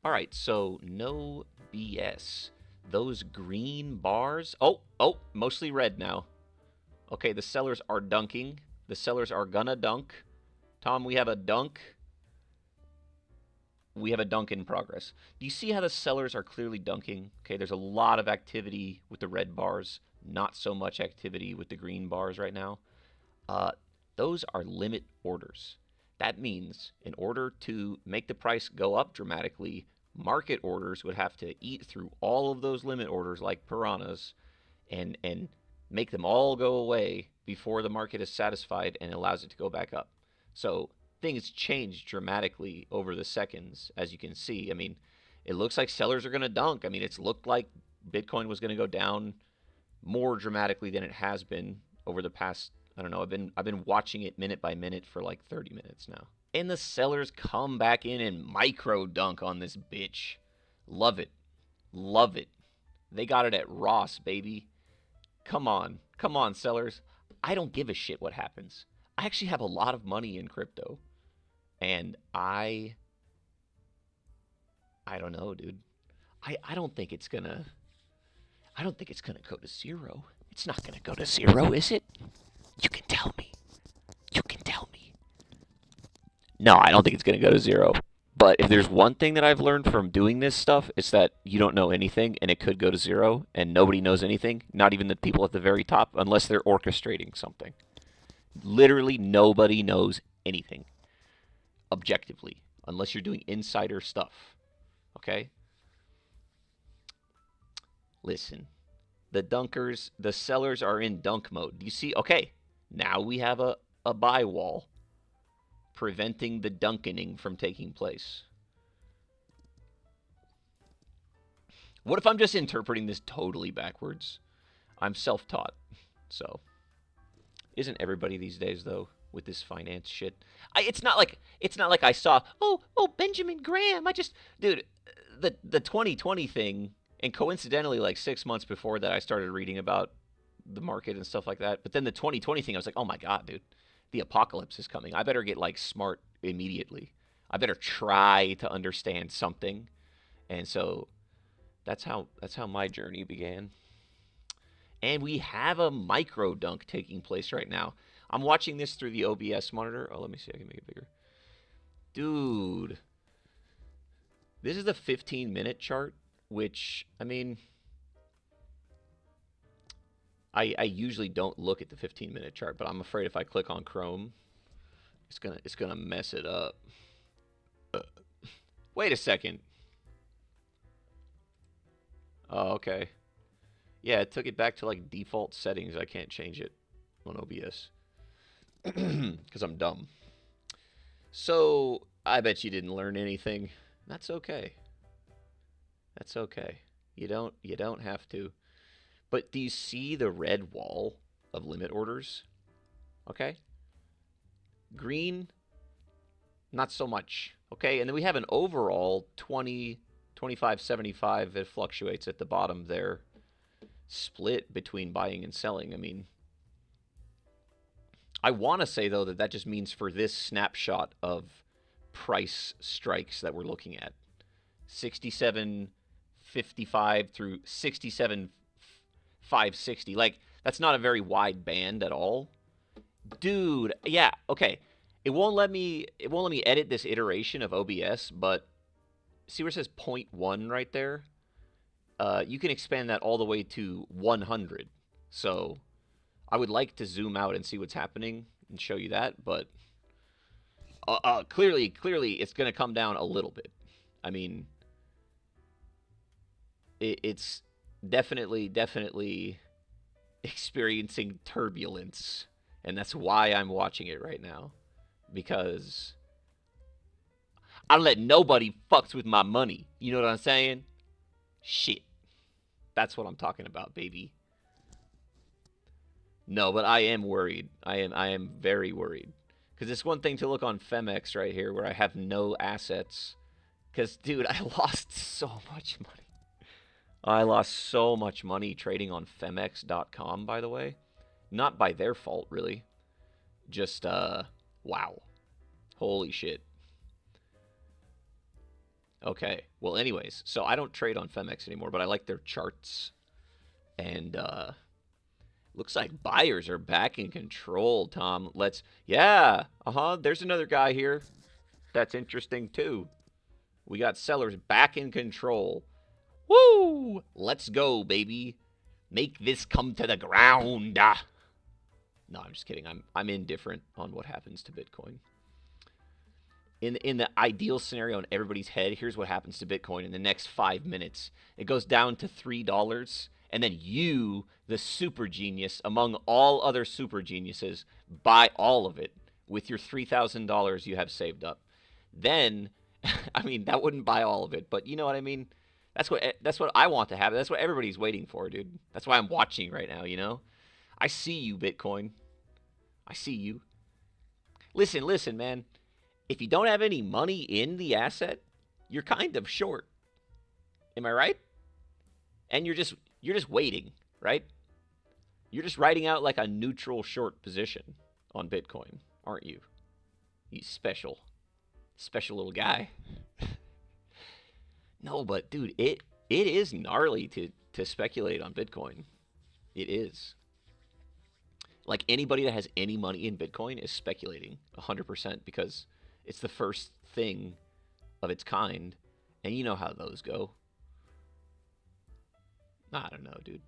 All right, so no BS. Those green bars. Oh, mostly red now. Okay, the sellers are dunking. The sellers are gonna dunk. Tom, we have a dunk. We have a dunk in progress. Do you see how the sellers are clearly dunking? Okay, there's a lot of activity with the red bars, not so much activity with the green bars right now. Uh, those are limit orders. That means in order to make the price go up dramatically, market orders would have to eat through all of those limit orders like piranhas and make them all go away before the market is satisfied and allows it to go back up. So things change dramatically over the seconds, as you can see. I mean, it looks like sellers are going to dunk. I mean, it's looked like Bitcoin was going to go down more dramatically than it has been over the past. I don't know. I've been watching it minute by minute for like 30 minutes now. And the sellers come back in and micro dunk on this bitch. Love it. Love it. They got it at Ross, baby. Come on. Come on, sellers. I don't give a shit what happens. I actually have a lot of money in crypto. And I don't know, dude. I don't think it's gonna I don't think it's gonna go to zero. It's not gonna go to zero, is it? You can tell me. You can tell me. No, I don't think it's gonna go to zero. But if there's one thing that I've learned from doing this stuff, it's that you don't know anything and it could go to zero and nobody knows anything, not even the people at the very top, unless they're orchestrating something. Literally nobody knows anything objectively, unless you're doing insider stuff. Okay? Listen, the sellers are in dunk mode. Do you see? Okay, now we have a buy wall preventing the dunkening from taking place. What if I'm just interpreting this totally backwards? I'm self taught. So, isn't everybody these days though with this finance shit? It's not like I saw, "Oh, Benjamin Graham." I just dude, the 2020 thing and coincidentally like 6 months before that I started reading about the market and stuff like that. But then the 2020 thing I was like, "Oh my god, dude. The apocalypse is coming. I better get like smart immediately. I better try to understand something." And so that's how my journey began. And we have a micro dunk taking place right now. I'm watching this through the OBS monitor. Oh, let me see. I can make it bigger. Dude, this is the 15-minute chart, which, I mean, I usually don't look at the 15-minute chart, but I'm afraid if I click on Chrome, it's gonna mess it up. Wait a second. Oh, okay. Yeah, it took it back to like default settings. I can't change it on OBS because I'm dumb. So I bet you didn't learn anything. That's okay. That's okay. You don't have to. But do you see the red wall of limit orders? Okay. Green, not so much. Okay, and then we have an overall 20, 25, 75. It fluctuates at the bottom there, split between buying and selling. I mean, I want to say though that just means for this snapshot of price strikes that we're looking at, 67.55 through 67.560. Like that's not a very wide band at all. Dude, yeah, okay. It won't let me edit this iteration of OBS, but see where it says zero point 0.1 right there? You can expand that all the way to 100. So I would like to zoom out and see what's happening and show you that, but clearly, it's going to come down a little bit. I mean, it's definitely experiencing turbulence, and that's why I'm watching it right now because I don't let nobody fucks with my money. You know what I'm saying? Shit, that's what I'm talking about, baby. No, but I am worried. I am very worried because it's one thing to look on Femex right here where I have no assets. Because dude, I lost so much money. I lost so much money trading on Femex.com, by the way. Not by their fault, really. Just, wow. Holy shit. Okay. Well, anyways, so I don't trade on Femex anymore, but I like their charts. And looks like buyers are back in control, Tom. Yeah, there's another guy here. That's interesting too. We got sellers back in control. Woo! Let's go, baby. Make this come to the ground. No, I'm just kidding. I'm indifferent on what happens to Bitcoin. In the ideal scenario in everybody's head, here's what happens to Bitcoin in the next 5 minutes. It goes down to $3, and then you, the super genius among all other super geniuses, buy all of it with your $3,000 you have saved up. Then, I mean, that wouldn't buy all of it, but you know what I mean? That's what I want to happen. That's what everybody's waiting for, dude. That's why I'm watching right now, you know? I see you, Bitcoin. I see you. Listen, man. If you don't have any money in the asset, you're kind of short. Am I right? And you're just waiting, right? You're just riding out like a neutral short position on Bitcoin, aren't you? You special little guy. No, but dude, it is gnarly to speculate on Bitcoin. It is. Like anybody that has any money in Bitcoin is speculating 100% because it's the first thing of its kind, and you know how those go. I don't know, dude.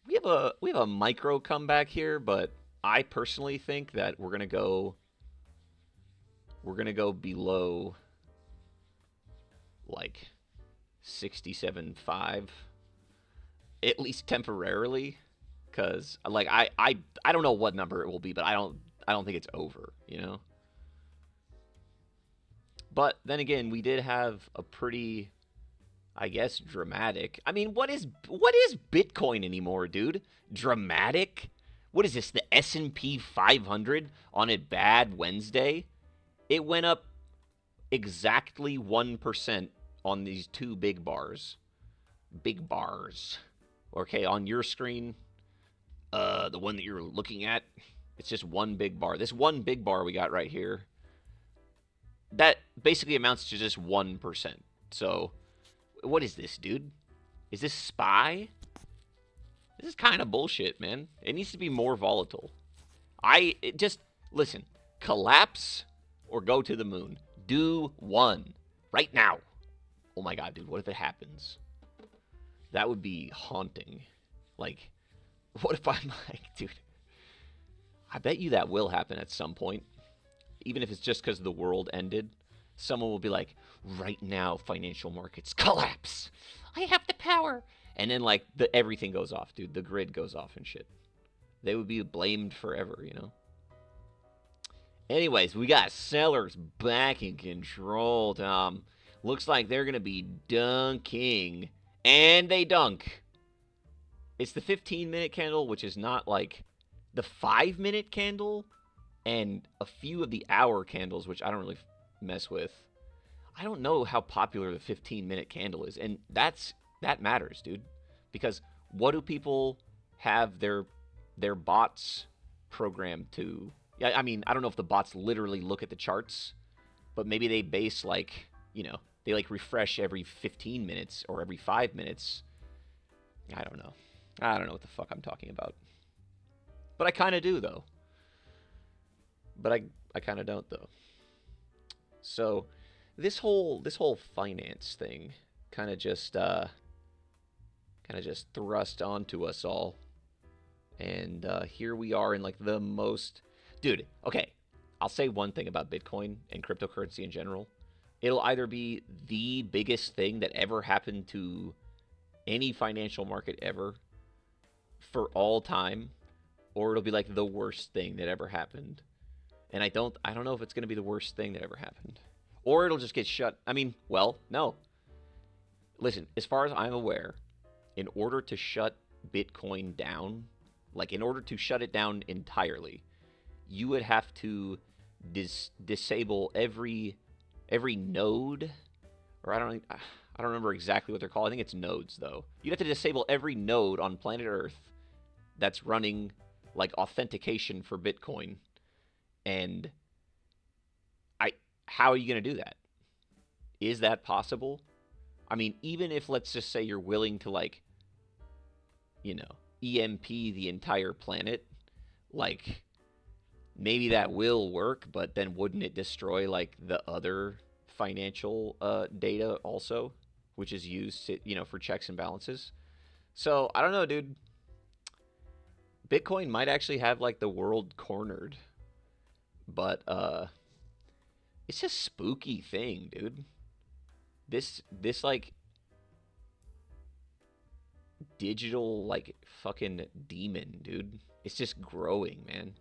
We have a micro comeback here, but I personally think that we're gonna go below like 67.5 at least temporarily, because like I don't know what number it will be, but I don't think it's over, you know. But then again, we did have a pretty, I guess, dramatic. I mean, what is Bitcoin anymore, dude? Dramatic? What is this? The S&P 500 on a bad Wednesday? It went up exactly 1% on these two big bars. Big bars. Okay, on your screen, the one that you're looking at, it's just one big bar. This one big bar we got right here, that basically amounts to just 1%. So, what is this, dude? Is this SPY? This is kind of bullshit, man. It needs to be more volatile. Just listen. Collapse or go to the moon. Do one right now. Oh my god, dude, what if it happens? That would be haunting. Like, what if I'm like, dude, I bet you that will happen at some point. Even if it's just because the world ended. Someone will be like, right now, financial markets collapse. I have the power. And then, like, everything goes off, dude. The grid goes off and shit. They would be blamed forever, you know? Anyways, we got sellers back in control, Tom. Looks like they're going to be dunking. And they dunk. It's the 15-minute candle, which is not like the 5-minute candle and a few of the hour candles, which I don't really mess with. I don't know how popular the 15-minute candle is, and that matters, dude. Because what do people have their bots programmed to? Yeah, I mean, I don't know if the bots literally look at the charts, but maybe they base like, they like refresh every 15 minutes or every 5 minutes. I don't know. I don't know what the fuck I'm talking about. But I kind of do, though. But I kind of don't, though. So this whole finance thing kind of just thrust onto us all. And here we are in like the most... Dude, okay, I'll say one thing about Bitcoin and cryptocurrency in general. It'll either be the biggest thing that ever happened to any financial market ever for all time, or it'll be like the worst thing that ever happened. And I don't know if it's going to be the worst thing that ever happened. Or it'll just get shut. I mean, well, no. Listen, as far as I'm aware, in order to shut Bitcoin down, like in order to shut it down entirely, you would have to disable every node, or I don't remember exactly what they're called. I think it's nodes, though. You'd have to disable every node on planet Earth that's running like authentication for Bitcoin And I how are you going to do that? Is that possible? I mean, even if let's just say you're willing to like, you know, EMP the entire planet, like maybe that will work, but then wouldn't it destroy like the other financial data also, which is used to, for checks and balances? So I don't know, dude. Bitcoin might actually have like the world cornered, but it's a spooky thing, dude. This like digital like fucking demon, dude. It's just growing, man.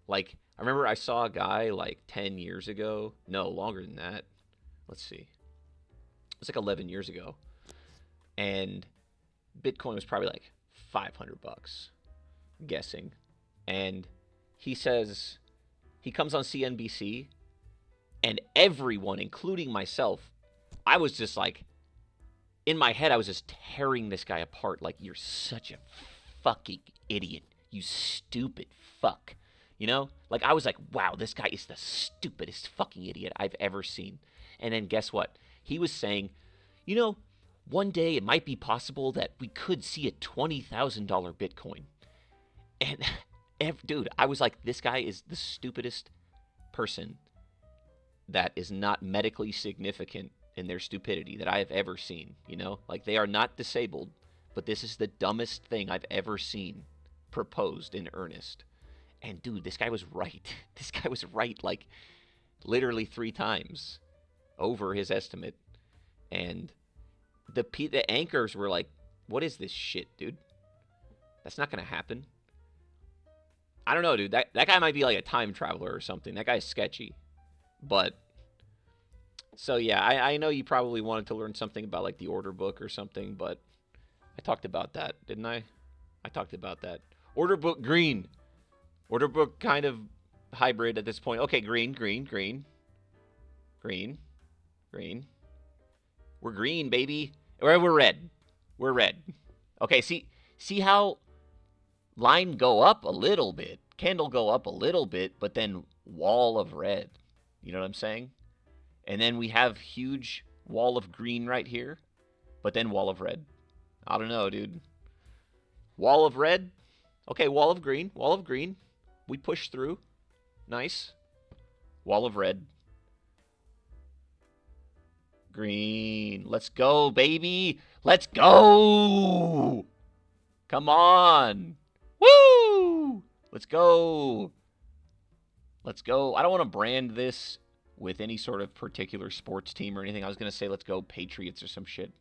Like I remember I saw a guy like 10 years ago. No, longer than that. Let's see. It's like 11 years ago. And Bitcoin was probably like 500 bucks, guessing. And he says he comes on CNBC and everyone, including myself, I was just like in my head, I was just tearing this guy apart. Like, you're such a fucking idiot. You stupid fuck. You know? Like, I was like, wow, this guy is the stupidest fucking idiot I've ever seen. And then guess what? He was saying, you know, one day it might be possible that we could see a $20,000 Bitcoin. And, dude, I was like, this guy is the stupidest person that is not medically significant in their stupidity that I have ever seen, you know? Like, they are not disabled, but this is the dumbest thing I've ever seen proposed in earnest. And, dude, this guy was right. This guy was right, like, literally 3 times over his estimate. And the anchors were like, what is this shit, dude? That's not going to happen. I don't know, dude. That guy might be like a time traveler or something. That guy's sketchy. But so yeah, I know you probably wanted to learn something about like the order book or something, but I talked about that, didn't I? I talked about that. Order book green. Order book kind of hybrid at this point. Okay, green. We're green, baby. Or we're red. We're red. Okay, see how line go up a little bit, candle go up a little bit, but then wall of red. You know what I'm saying? And then we have huge wall of green right here, but then wall of red. I don't know, dude. Wall of red. Okay, wall of green. Wall of green. We push through. Nice. Wall of red. Green. Let's go, baby. Let's go. Come on. Woo! Let's go. Let's go. I don't want to brand this with any sort of particular sports team or anything. I was going to say let's go Patriots or some shit.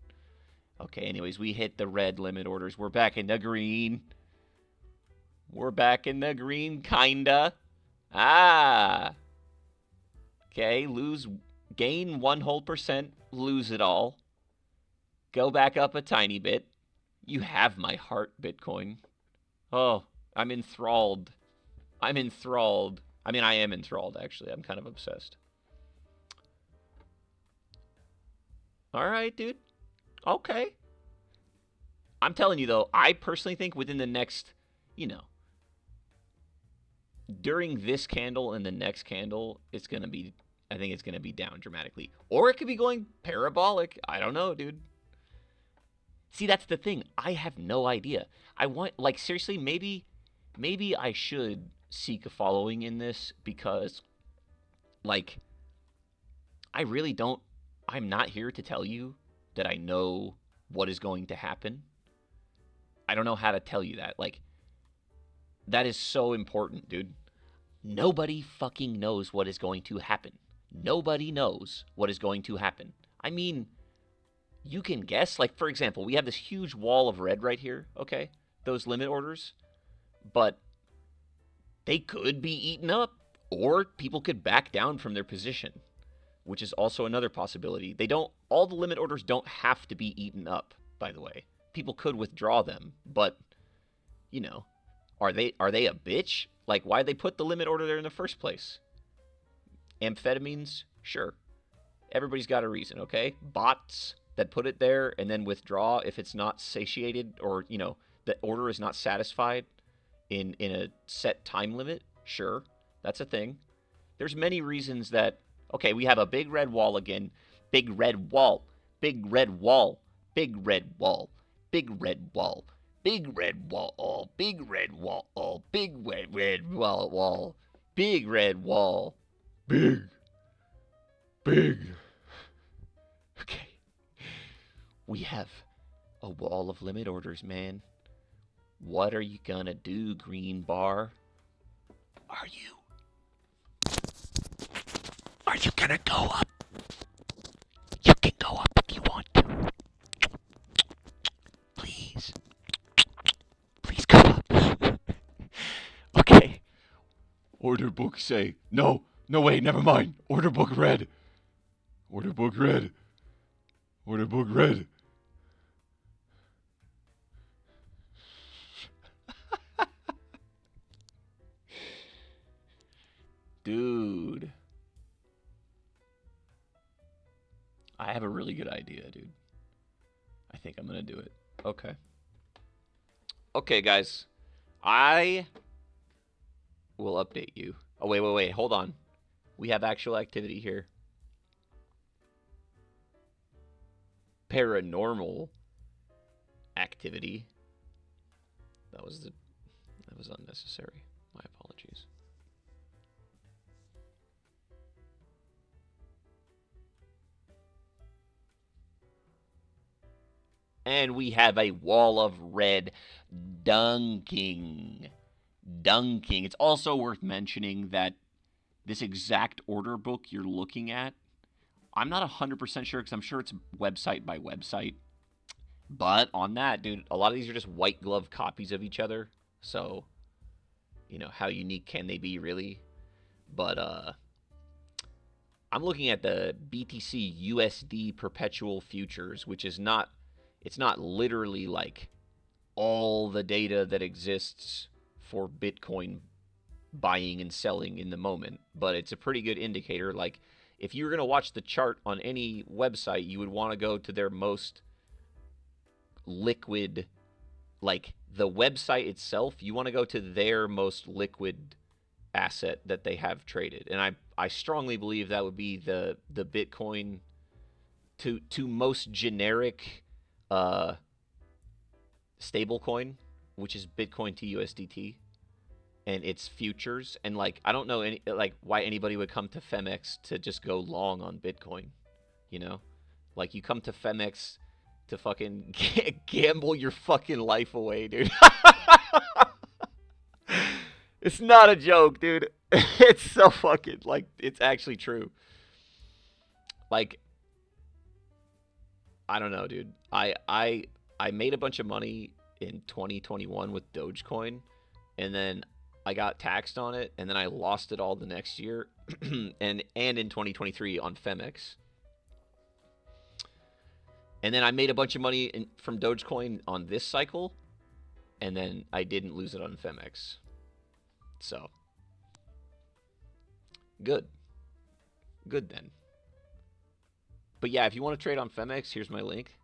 Okay, anyways, we hit the red limit orders. We're back in the green. We're back in the green, kinda. Ah. Okay, gain 1%, lose it all. Go back up a tiny bit. You have my heart, Bitcoin. Oh, I'm enthralled. I mean, I am enthralled, actually. I'm kind of obsessed. All right, dude. Okay. I'm telling you, though, I personally think within the next, during this candle and the next candle, I think it's going to be down dramatically. Or it could be going parabolic. I don't know, dude. See, that's the thing. I have no idea. Seriously, maybe I should seek a following in this because, I really don't. I'm not here to tell you that I know what is going to happen. I don't know how to tell you that. That is so important, dude. Nobody fucking knows what is going to happen. Nobody knows what is going to happen. I mean, you can guess. For example, we have this huge wall of red right here, okay? Those limit orders. But they could be eaten up, or people could back down from their position, which is also another possibility. All the limit orders don't have to be eaten up, by the way. People could withdraw them, but, are they a bitch? Why'd they put the limit order there in the first place? Amphetamines? Sure. Everybody's got a reason, okay? Bots that put it there and then withdraw if it's not satiated or, the order is not satisfied in a set time limit? Sure. That's a thing. There's many reasons that, okay, we have a big red wall again. Big red wall. Big red wall. Big red wall. Big red wall. Big red wall. Big red wall. Big red wall. Big red wall. Big. Big. Okay. We have a wall of limit orders, man. What are you gonna do, green bar? Are you gonna go up? You can go up if you want to. Please. Please go up. Okay. Order book say. No, wait, never mind. Order book red. Order book red. Order book red. Dude. I have a really good idea, dude. I think I'm gonna do it. Okay. Okay, guys. I will update you. Oh, wait. Hold on. We have actual activity here. Paranormal activity. That was unnecessary. My apologies. And we have a wall of red dunking. Dunking. It's also worth mentioning that this exact order book you're looking at, I'm not 100% sure because I'm sure it's website by website. But on that, dude, a lot of these are just white glove copies of each other. So, how unique can they be, really? But I'm looking at the BTC USD perpetual futures, which is not, it's not literally like all the data that exists for Bitcoin buying and selling in the moment, but it's a pretty good indicator. Like, if you were going to watch the chart on any website, you would want to go to their most liquid, like the website itself, you want to go to their most liquid asset that they have traded. And I strongly believe that would be the Bitcoin to most generic stablecoin, which is Bitcoin to USDT and its futures. And like, I don't know why anybody would come to Femex to just go long on Bitcoin, like you come to Femex to fucking gamble your fucking life away, dude. It's not a joke, dude. It's so fucking, like, it's actually true. Like, I don't know, dude. I made a bunch of money in 2021 with Dogecoin, and then I got taxed on it, and then I lost it all the next year, and in 2023 on Femex. And then I made a bunch of money from Dogecoin on this cycle, and then I didn't lose it on Femex. So, good. Good then. But yeah, if you want to trade on Femex, here's my link.